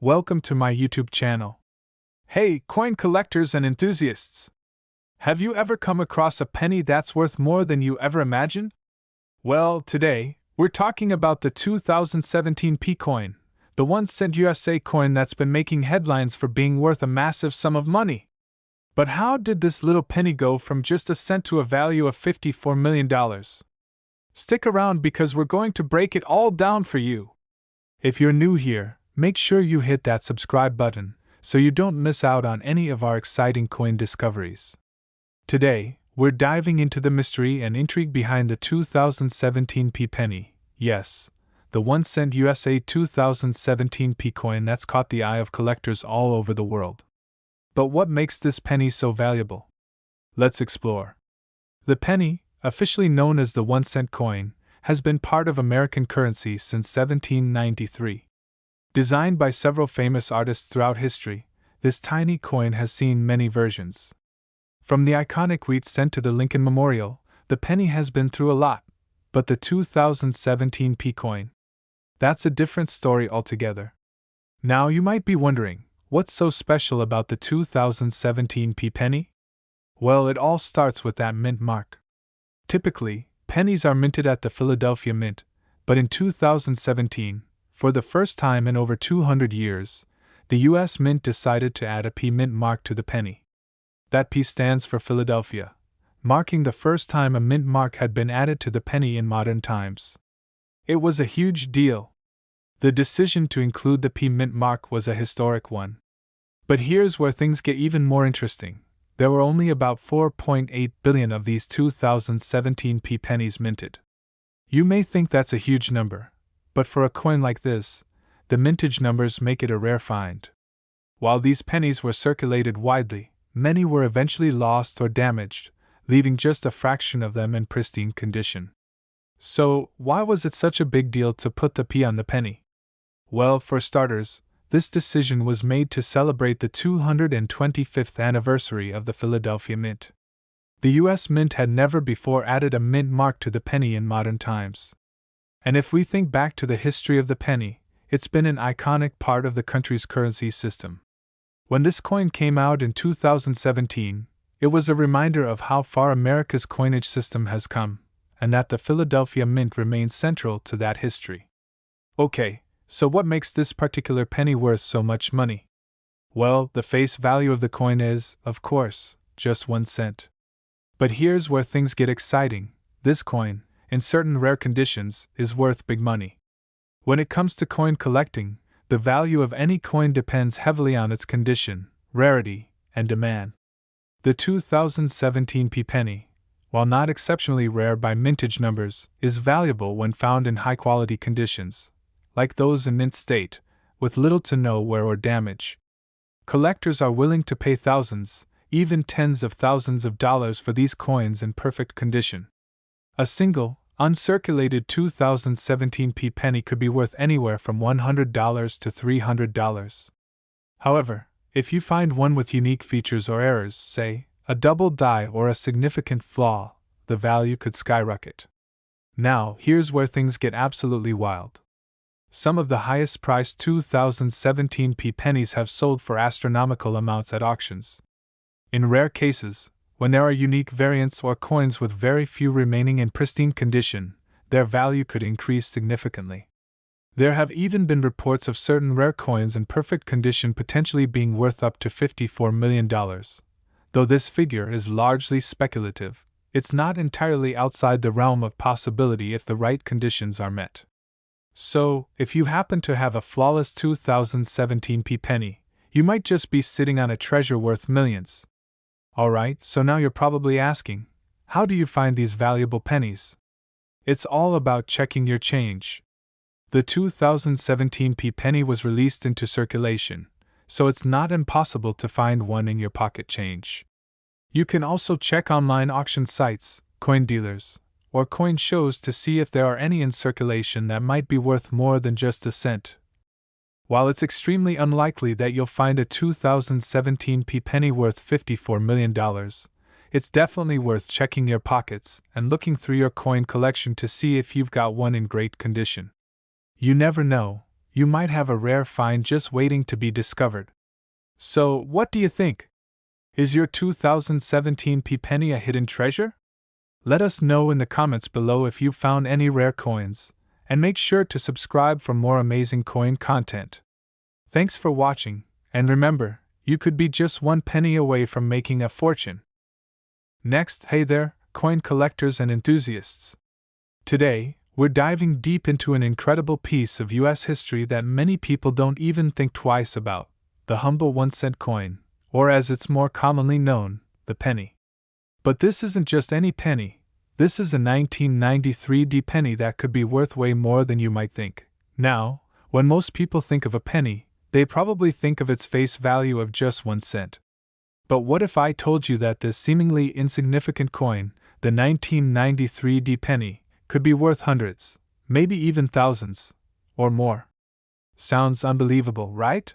Welcome to my YouTube channel. Hey, coin collectors and enthusiasts! Have you ever come across a penny that's worth more than you ever imagined? Well, today, we're talking about the 2017 P coin, the 1 cent USA coin that's been making headlines for being worth a massive sum of money. But how did this little penny go from just a cent to a value of $54 million? Stick around because we're going to break it all down for you. If you're new here, make sure you hit that subscribe button so you don't miss out on any of our exciting coin discoveries. Today, we're diving into the mystery and intrigue behind the 2017 P penny. Yes, the 1 cent USA 2017 P coin that's caught the eye of collectors all over the world. But what makes this penny so valuable? Let's explore. The penny, officially known as the 1 cent coin, has been part of American currency since 1793. Designed by several famous artists throughout history, this tiny coin has seen many versions. From the iconic wheat cent to the Lincoln Memorial, the penny has been through a lot, but the 2017 P coin? That's a different story altogether. Now you might be wondering, what's so special about the 2017 P penny? Well, it all starts with that mint mark. Typically, pennies are minted at the Philadelphia Mint, but in 2017, for the first time in over 200 years, the U.S. Mint decided to add a P mint mark to the penny. That P stands for Philadelphia, marking the first time a mint mark had been added to the penny in modern times. It was a huge deal. The decision to include the P mint mark was a historic one. But here's where things get even more interesting. There were only about 4.8 billion of these 2017 P pennies minted. You may think that's a huge number, but for a coin like this, the mintage numbers make it a rare find. While these pennies were circulated widely, many were eventually lost or damaged, leaving just a fraction of them in pristine condition. So, why was it such a big deal to put the P on the penny? Well, for starters, this decision was made to celebrate the 225th anniversary of the Philadelphia Mint. The U.S. Mint had never before added a mint mark to the penny in modern times. And if we think back to the history of the penny, it's been an iconic part of the country's currency system. When this coin came out in 2017, it was a reminder of how far America's coinage system has come, and that the Philadelphia Mint remains central to that history. Okay, so what makes this particular penny worth so much money? Well, the face value of the coin is, of course, just 1 cent. But here's where things get exciting. This coin, in certain rare conditions, is worth big money. When it comes to coin collecting, the value of any coin depends heavily on its condition, rarity, and demand. The 2017 P penny, while not exceptionally rare by mintage numbers, is valuable when found in high-quality conditions, like those in mint state, with little to no wear or damage. Collectors are willing to pay thousands, even tens of thousands of dollars for these coins in perfect condition. A single, uncirculated 2017 P penny could be worth anywhere from $100 to $300. However, if you find one with unique features or errors, say, a double die or a significant flaw, the value could skyrocket. Now, here's where things get absolutely wild. Some of the highest priced 2017 P pennies have sold for astronomical amounts at auctions. In rare cases, when there are unique variants or coins with very few remaining in pristine condition, their value could increase significantly. There have even been reports of certain rare coins in perfect condition potentially being worth up to $54 million. Though this figure is largely speculative, it's not entirely outside the realm of possibility if the right conditions are met. So, if you happen to have a flawless 2017 P penny, you might just be sitting on a treasure worth millions. Alright, so now you're probably asking, how do you find these valuable pennies? It's all about checking your change. The 2017 P penny was released into circulation, so it's not impossible to find one in your pocket change. You can also check online auction sites, coin dealers, or coin shows to see if there are any in circulation that might be worth more than just a cent. While it's extremely unlikely that you'll find a 2017 P penny worth $54 million, it's definitely worth checking your pockets and looking through your coin collection to see if you've got one in great condition. You never know, you might have a rare find just waiting to be discovered. So, what do you think? Is your 2017 penny a hidden treasure? Let us know in the comments below if you found any rare coins, and make sure to subscribe for more amazing coin content. Thanks for watching, and remember, you could be just one penny away from making a fortune. Next, hey there, coin collectors and enthusiasts. Today, we're diving deep into an incredible piece of US history that many people don't even think twice about, the humble 1-cent coin, or as it's more commonly known, the penny. But this isn't just any penny. This is a 1993 penny that could be worth way more than you might think. Now, when most people think of a penny, they probably think of its face value of just 1 cent. But what if I told you that this seemingly insignificant coin, the 1993 penny, could be worth hundreds, maybe even thousands, or more? Sounds unbelievable, right?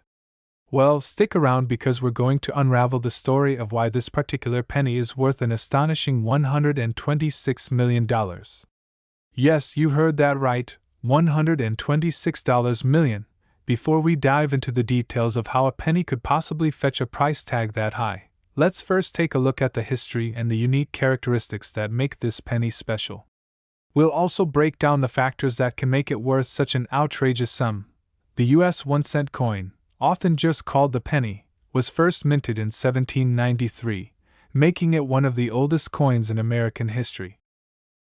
Well, stick around because we're going to unravel the story of why this particular penny is worth an astonishing $126 million. Yes, you heard that right, $126 million. Before we dive into the details of how a penny could possibly fetch a price tag that high, let's first take a look at the history and the unique characteristics that make this penny special. We'll also break down the factors that can make it worth such an outrageous sum. The US 1-cent coin, often just called the penny, was first minted in 1793, making it one of the oldest coins in American history.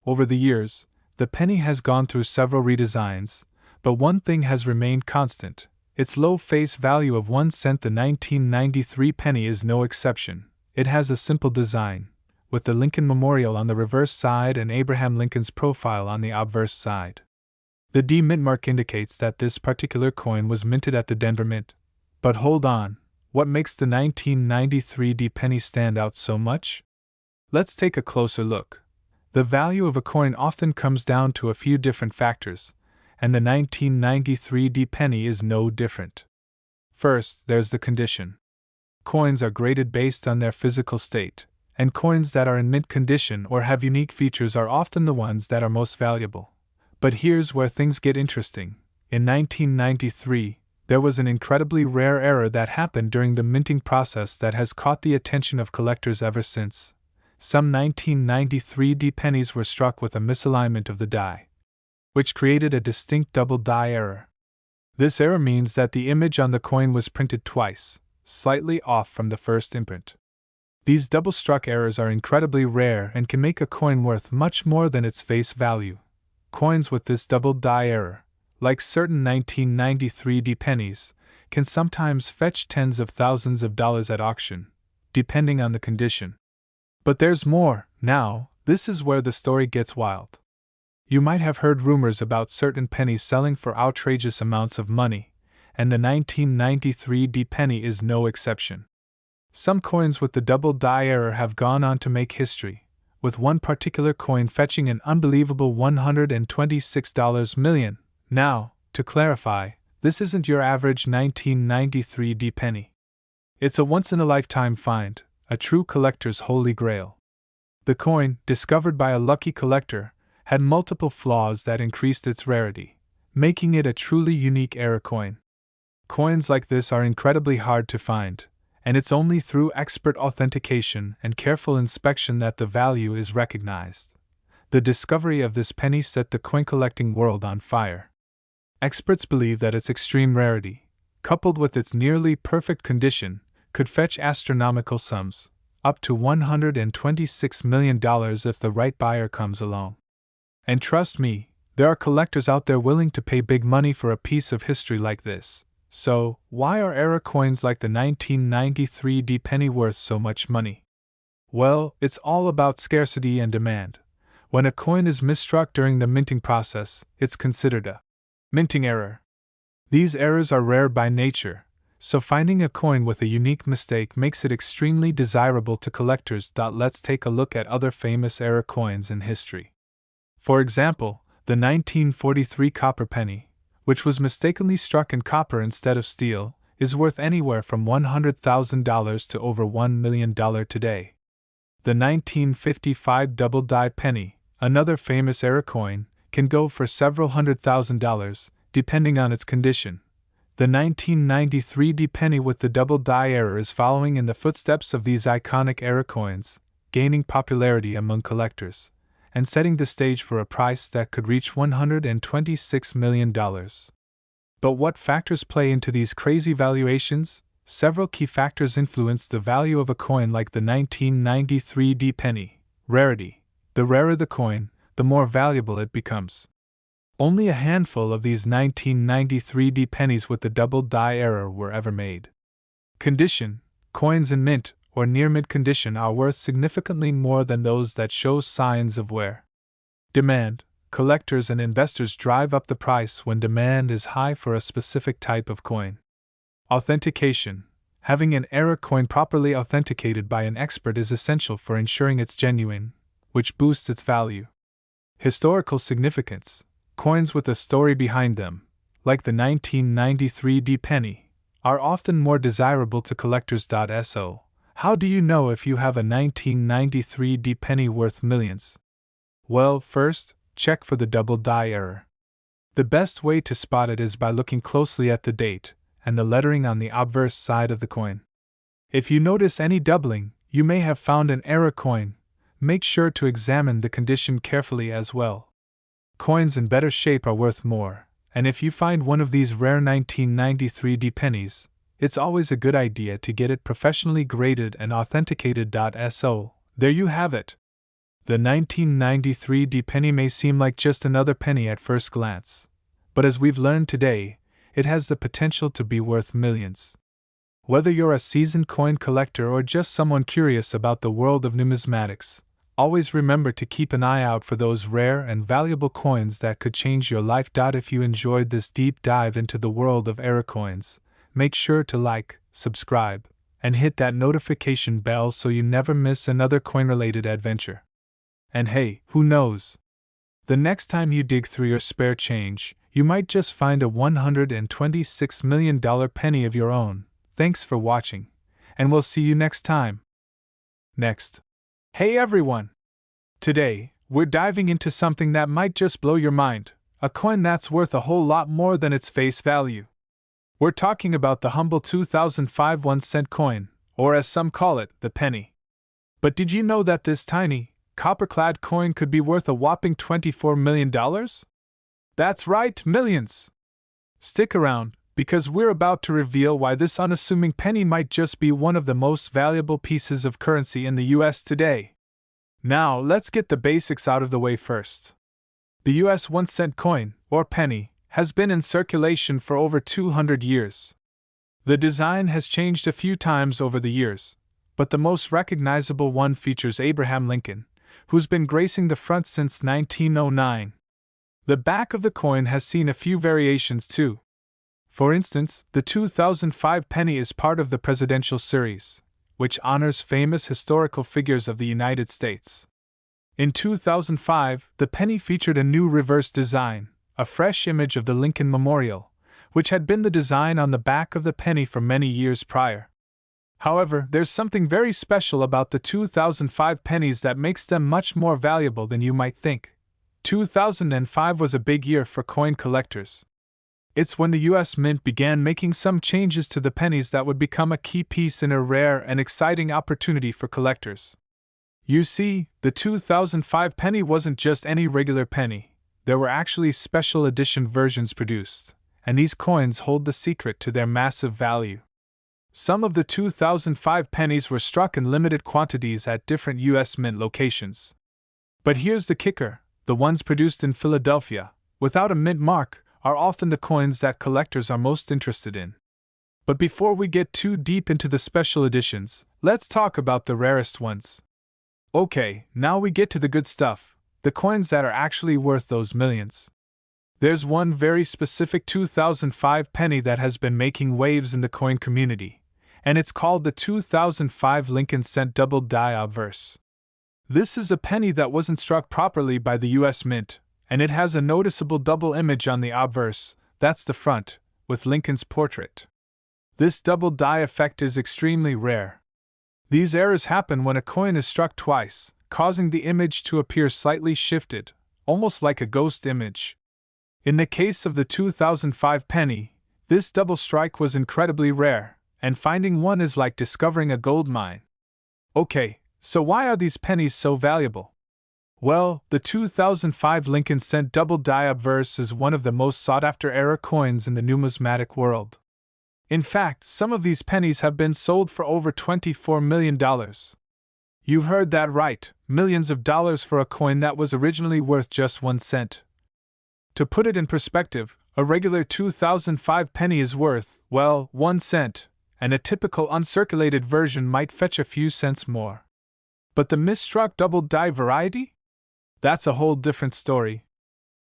Over the years, the penny has gone through several redesigns, but one thing has remained constant: its low face value of 1 cent. The 1993 penny is no exception. It has a simple design, with the Lincoln Memorial on the reverse side and Abraham Lincoln's profile on the obverse side. The D mint mark indicates that this particular coin was minted at the Denver Mint. But hold on, what makes the 1993 penny stand out so much? Let's take a closer look. The value of a coin often comes down to a few different factors, and the 1993 penny is no different. First, there's the condition. Coins are graded based on their physical state, and coins that are in mint condition or have unique features are often the ones that are most valuable. But here's where things get interesting. In 1993, there was an incredibly rare error that happened during the minting process that has caught the attention of collectors ever since. Some 1993 pennies were struck with a misalignment of the die, which created a distinct double die error. This error means that the image on the coin was printed twice, slightly off from the first imprint. These double-struck errors are incredibly rare and can make a coin worth much more than its face value. Coins with this double die error, like certain 1993 pennies, can sometimes fetch tens of thousands of dollars at auction, depending on the condition. But there's more. Now, this is where the story gets wild. You might have heard rumors about certain pennies selling for outrageous amounts of money, and the 1993 penny is no exception. Some coins with the double die error have gone on to make history, with one particular coin fetching an unbelievable $126 million. Now, to clarify, this isn't your average 1993 penny. It's a once-in-a-lifetime find, a true collector's holy grail. The coin, discovered by a lucky collector, had multiple flaws that increased its rarity, making it a truly unique era coin. Coins like this are incredibly hard to find, and it's only through expert authentication and careful inspection that the value is recognized. The discovery of this penny set the coin collecting world on fire. Experts believe that its extreme rarity, coupled with its nearly perfect condition, could fetch astronomical sums, up to $126 million if the right buyer comes along. And trust me, there are collectors out there willing to pay big money for a piece of history like this. So, why are era coins like the 1993 penny worth so much money? Well, it's all about scarcity and demand. When a coin is misstruck during the minting process, it's considered a minting error. These errors are rare by nature, so finding a coin with a unique mistake makes it extremely desirable to collectors. Let's take a look at other famous era coins in history. For example, the 1943 copper penny, which was mistakenly struck in copper instead of steel, is worth anywhere from $100,000 to over $1 million today. The 1955 double die penny, another famous era coin, can go for several $100,000, depending on its condition, The 1993 penny with the double die error is following in the footsteps of these iconic era coins, gaining popularity among collectors, and setting the stage for a price that could reach $126 million. But what factors play into these crazy valuations? Several key factors influence the value of a coin like the 1993 penny. Rarity. The rarer the coin, the more valuable it becomes. Only a handful of these 1993 pennies with the double die error were ever made. Condition. Coins in mint or near mint condition are worth significantly more than those that show signs of wear. Demand. Collectors and investors drive up the price when demand is high for a specific type of coin. Authentication. Having an era coin properly authenticated by an expert is essential for ensuring it's genuine, which boosts its value. Historical significance. Coins with a story behind them, like the 1993 penny, are often more desirable to collectors. So, how do you know if you have a 1993 penny worth millions? Well, first, check for the double die error. The best way to spot it is by looking closely at the date and the lettering on the obverse side of the coin. If you notice any doubling, you may have found an error coin. Make sure to examine the condition carefully as well. Coins in better shape are worth more, and if you find one of these rare 1993 pennies, it's always a good idea to get it professionally graded and authenticated. So, there you have it. The 1993 penny may seem like just another penny at first glance, but as we've learned today, it has the potential to be worth millions. Whether you're a seasoned coin collector or just someone curious about the world of numismatics, always remember to keep an eye out for those rare and valuable coins that could change your life. If you enjoyed this deep dive into the world of era coins, make sure to like, subscribe, and hit that notification bell so you never miss another coin-related adventure. And hey, who knows? The next time you dig through your spare change, you might just find a $126 million penny of your own. Thanks for watching, and we'll see you next time. Next. Hey everyone! Today, we're diving into something that might just blow your mind, a coin that's worth a whole lot more than its face value. We're talking about the humble 2005 1-cent coin, or as some call it, the penny. But did you know that this tiny, copper-clad coin could be worth a whopping $24 million? That's right, millions! Stick around, because we're about to reveal why this unassuming penny might just be one of the most valuable pieces of currency in the US today. Now, let's get the basics out of the way first. The US 1-cent coin, or penny, has been in circulation for over 200 years. The design has changed a few times over the years, but the most recognizable one features Abraham Lincoln, who's been gracing the front since 1909. The back of the coin has seen a few variations too. For instance, the 2005 penny is part of the presidential series, which honors famous historical figures of the United States. In 2005, the penny featured a new reverse design, a fresh image of the Lincoln Memorial, which had been the design on the back of the penny for many years prior. However, there's something very special about the 2005 pennies that makes them much more valuable than you might think. 2005 was a big year for coin collectors. It's when the US Mint began making some changes to the pennies that would become a key piece in a rare and exciting opportunity for collectors. You see, the 2005 penny wasn't just any regular penny. There were actually special edition versions produced, and these coins hold the secret to their massive value. Some of the 2005 pennies were struck in limited quantities at different US Mint locations. But here's the kicker: the ones produced in Philadelphia, without a mint mark, are often the coins that collectors are most interested in. But before we get too deep into the special editions, let's talk about the rarest ones. Okay, now we get to the good stuff, the coins that are actually worth those millions. There's one very specific 2005 penny that has been making waves in the coin community, and it's called the 2005 Lincoln Cent Double Die Obverse. This is a penny that wasn't struck properly by the US Mint, and it has a noticeable double image on the obverse, that's the front, with Lincoln's portrait. This double die effect is extremely rare. These errors happen when a coin is struck twice, causing the image to appear slightly shifted, almost like a ghost image. In the case of the 2005 penny, This double strike was incredibly rare, and finding one is like discovering a gold mine. Okay, so why are these pennies so valuable? Well, the 2005 Lincoln cent double die obverse is one of the most sought-after era coins in the numismatic world. In fact, some of these pennies have been sold for over $24 million. You heard that right, millions of dollars for a coin that was originally worth just 1 cent. To put it in perspective, a regular 2005 penny is worth, well, 1 cent, and a typical uncirculated version might fetch a few cents more. But the misstruck double die variety? That's a whole different story.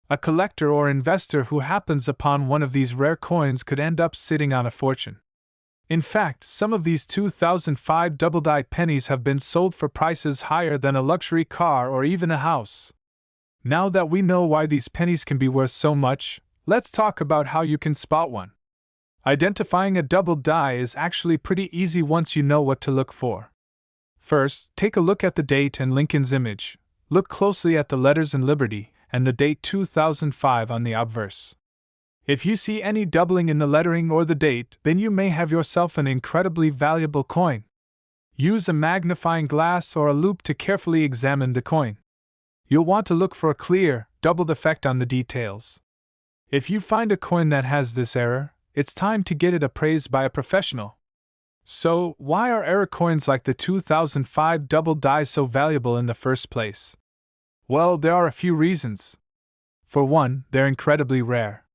A collector or investor who happens upon one of these rare coins could end up sitting on a fortune. In fact, some of these 2005 double-die pennies have been sold for prices higher than a luxury car or even a house. Now that we know why these pennies can be worth so much, let's talk about how you can spot one. Identifying a double die is actually pretty easy once you know what to look for. First, take a look at the date and Lincoln's image. Look closely at the letters in Liberty and the date 2005 on the obverse. If you see any doubling in the lettering or the date, then you may have yourself an incredibly valuable coin. Use a magnifying glass or a loupe to carefully examine the coin. You'll want to look for a clear, doubled effect on the details. If you find a coin that has this error, it's time to get it appraised by a professional. So, why are error coins like the 2005 double die so valuable in the first place? Well, there are a few reasons. For one, they're incredibly rare.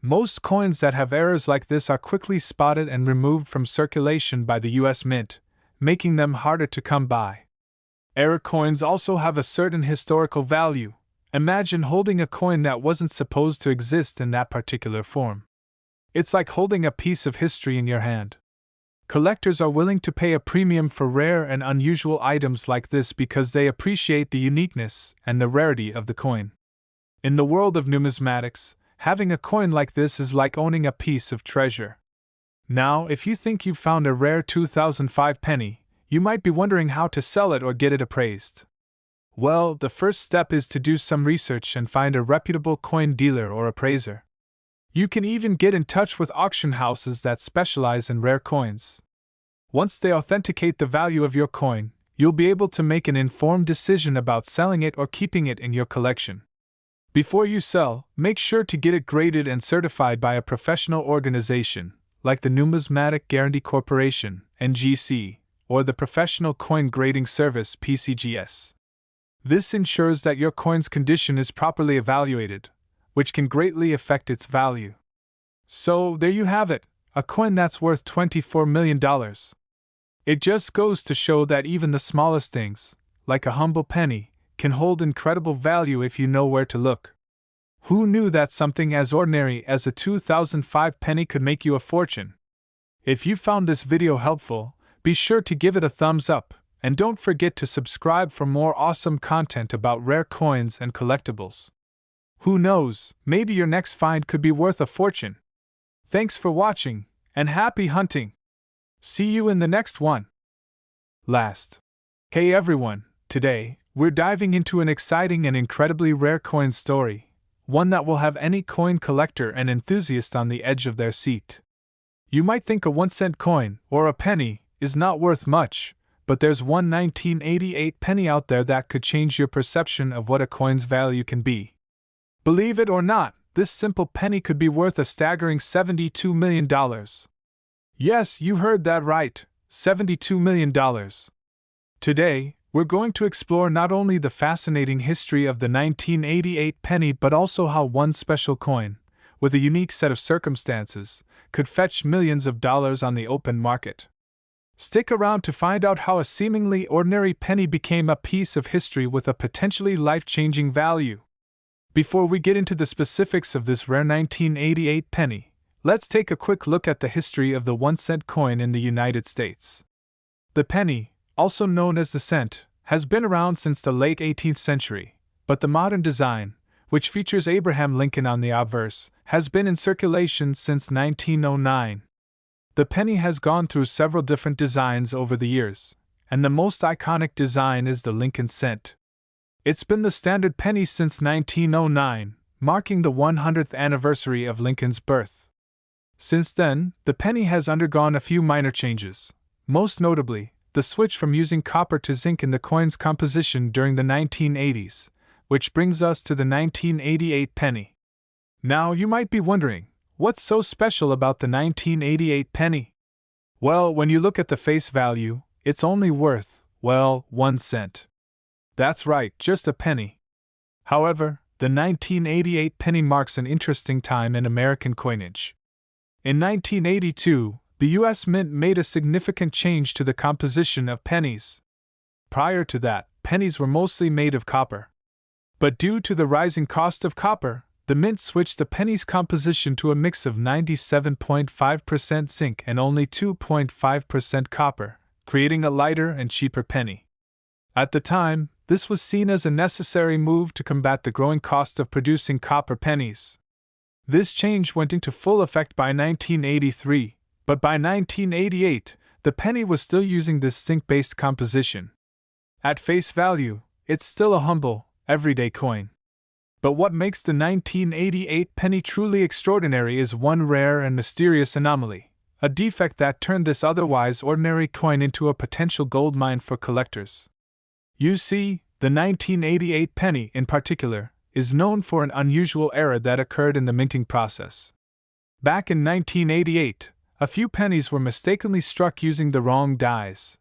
Most coins that have errors like this are quickly spotted and removed from circulation by the US Mint, making them harder to come by. Error coins also have a certain historical value. Imagine holding a coin that wasn't supposed to exist in that particular form. It's like holding a piece of history in your hand. Collectors are willing to pay a premium for rare and unusual items like this because they appreciate the uniqueness and the rarity of the coin. In the world of numismatics, having a coin like this is like owning a piece of treasure. Now, if you think you've found a rare 2005 penny, you might be wondering how to sell it or get it appraised. Well, the first step is to do some research and find a reputable coin dealer or appraiser. You can even get in touch with auction houses that specialize in rare coins. Once they authenticate the value of your coin, you'll be able to make an informed decision about selling it or keeping it in your collection. Before you sell, make sure to get it graded and certified by a professional organization, like the Numismatic Guarantee Corporation, NGC, or the Professional Coin Grading Service, PCGS. This ensures that your coin's condition is properly evaluated, which can greatly affect its value. So, there you have it, a coin that's worth $24 million. It just goes to show that even the smallest things, like a humble penny, can hold incredible value if you know where to look. Who knew that something as ordinary as a 2005 penny could make you a fortune? If you found this video helpful, be sure to give it a thumbs up, and don't forget to subscribe for more awesome content about rare coins and collectibles. Who knows, maybe your next find could be worth a fortune. Thanks for watching, and happy hunting! See you in the next one. Last. Hey everyone, today, we're diving into an exciting and incredibly rare coin story, one that will have any coin collector and enthusiast on the edge of their seat. You might think a 1-cent coin, or a penny, is not worth much, but there's one 1988 penny out there that could change your perception of what a coin's value can be. Believe it or not, this simple penny could be worth a staggering $72 million. Yes, you heard that right, $72 million. Today, we're going to explore not only the fascinating history of the 1988 penny but also how one special coin, with a unique set of circumstances, could fetch millions of dollars on the open market. Stick around to find out how a seemingly ordinary penny became a piece of history with a potentially life-changing value. Before we get into the specifics of this rare 1988 penny, let's take a quick look at the history of the 1-cent coin in the United States. The penny, also known as the cent, has been around since the late 18th century, but the modern design, which features Abraham Lincoln on the obverse, has been in circulation since 1909. The penny has gone through several different designs over the years, and the most iconic design is the Lincoln cent. It's been the standard penny since 1909, marking the 100th anniversary of Lincoln's birth. Since then, the penny has undergone a few minor changes, most notably, the switch from using copper to zinc in the coin's composition during the 1980s, which brings us to the 1988 penny. Now you might be wondering, what's so special about the 1988 penny? Well, when you look at the face value, it's only worth, well, 1 cent. That's right, just a penny. However, the 1988 penny marks an interesting time in American coinage. In 1982, the U.S. Mint made a significant change to the composition of pennies. Prior to that, pennies were mostly made of copper. But due to the rising cost of copper, the Mint switched the penny's composition to a mix of 97.5% zinc and only 2.5% copper, creating a lighter and cheaper penny. At the time, this was seen as a necessary move to combat the growing cost of producing copper pennies. This change went into full effect by 1983, but by 1988, the penny was still using this zinc-based composition. At face value, it's still a humble, everyday coin. But what makes the 1988 penny truly extraordinary is one rare and mysterious anomaly, a defect that turned this otherwise ordinary coin into a potential goldmine for collectors. You see, the 1988 penny, in particular, is known for an unusual error that occurred in the minting process. Back in 1988, a few pennies were mistakenly struck using the wrong dies.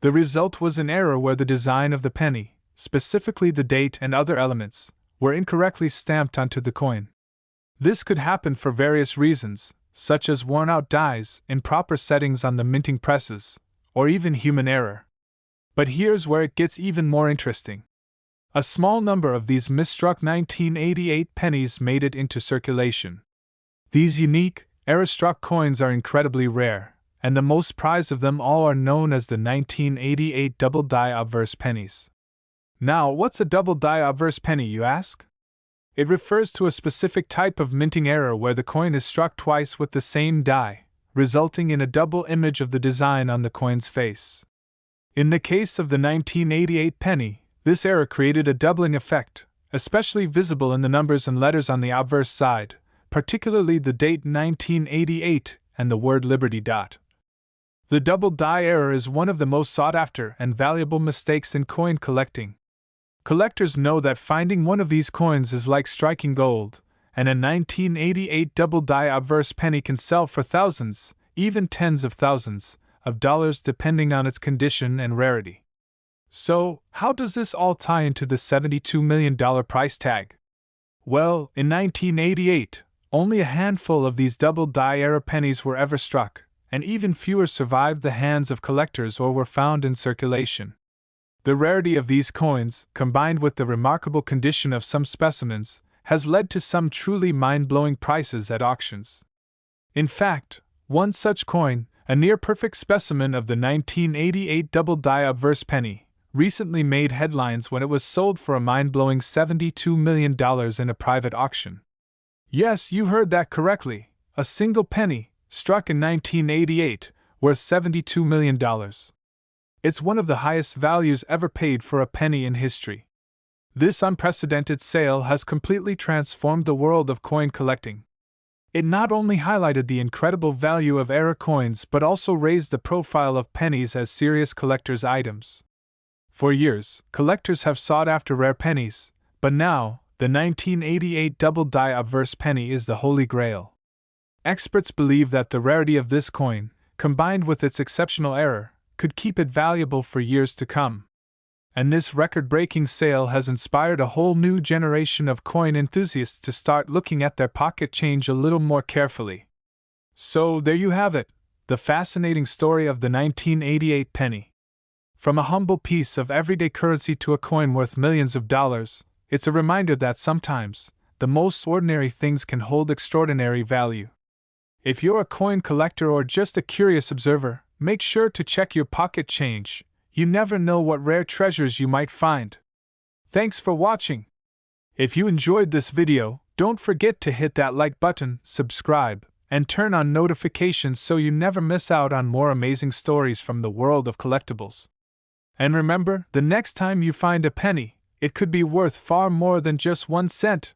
The result was an error where the design of the penny, specifically the date and other elements, were incorrectly stamped onto the coin. This could happen for various reasons, such as worn-out dies, improper settings on the minting presses, or even human error. But here's where it gets even more interesting. A small number of these misstruck 1988 pennies made it into circulation. These unique, error-struck coins are incredibly rare, and the most prized of them all are known as the 1988 double-die obverse pennies. Now, what's a double-die obverse penny, you ask? It refers to a specific type of minting error where the coin is struck twice with the same die, resulting in a double image of the design on the coin's face. In the case of the 1988 penny, this error created a doubling effect, especially visible in the numbers and letters on the obverse side, particularly the date 1988 and the word Liberty. The double die error is one of the most sought-after and valuable mistakes in coin collecting. Collectors know that finding one of these coins is like striking gold, and a 1988 double die obverse penny can sell for thousands, even tens of thousands, of dollars depending on its condition and rarity. So, how does this all tie into the $72 million price tag? Well, in 1988, only a handful of these double die error pennies were ever struck, and even fewer survived the hands of collectors or were found in circulation. The rarity of these coins, combined with the remarkable condition of some specimens, has led to some truly mind-blowing prices at auctions. In fact, one such coin, a near-perfect specimen of the 1988 double-die obverse penny, recently made headlines when it was sold for a mind-blowing $72 million in a private auction. Yes, you heard that correctly, a single penny, struck in 1988, worth $72 million. It's one of the highest values ever paid for a penny in history. This unprecedented sale has completely transformed the world of coin collecting. It not only highlighted the incredible value of error coins but also raised the profile of pennies as serious collectors' items. For years, collectors have sought after rare pennies, but now, the 1988 double-die obverse penny is the holy grail. Experts believe that the rarity of this coin, combined with its exceptional error, could keep it valuable for years to come. And this record-breaking sale has inspired a whole new generation of coin enthusiasts to start looking at their pocket change a little more carefully. So there you have it, the fascinating story of the 1988 penny. From a humble piece of everyday currency to a coin worth millions of dollars, it's a reminder that sometimes, the most ordinary things can hold extraordinary value. If you're a coin collector or just a curious observer, make sure to check your pocket change. You never know what rare treasures you might find. Thanks for watching. If you enjoyed this video, don't forget to hit that like button, subscribe, and turn on notifications so you never miss out on more amazing stories from the world of collectibles. And remember, the next time you find a penny, it could be worth far more than just 1 cent.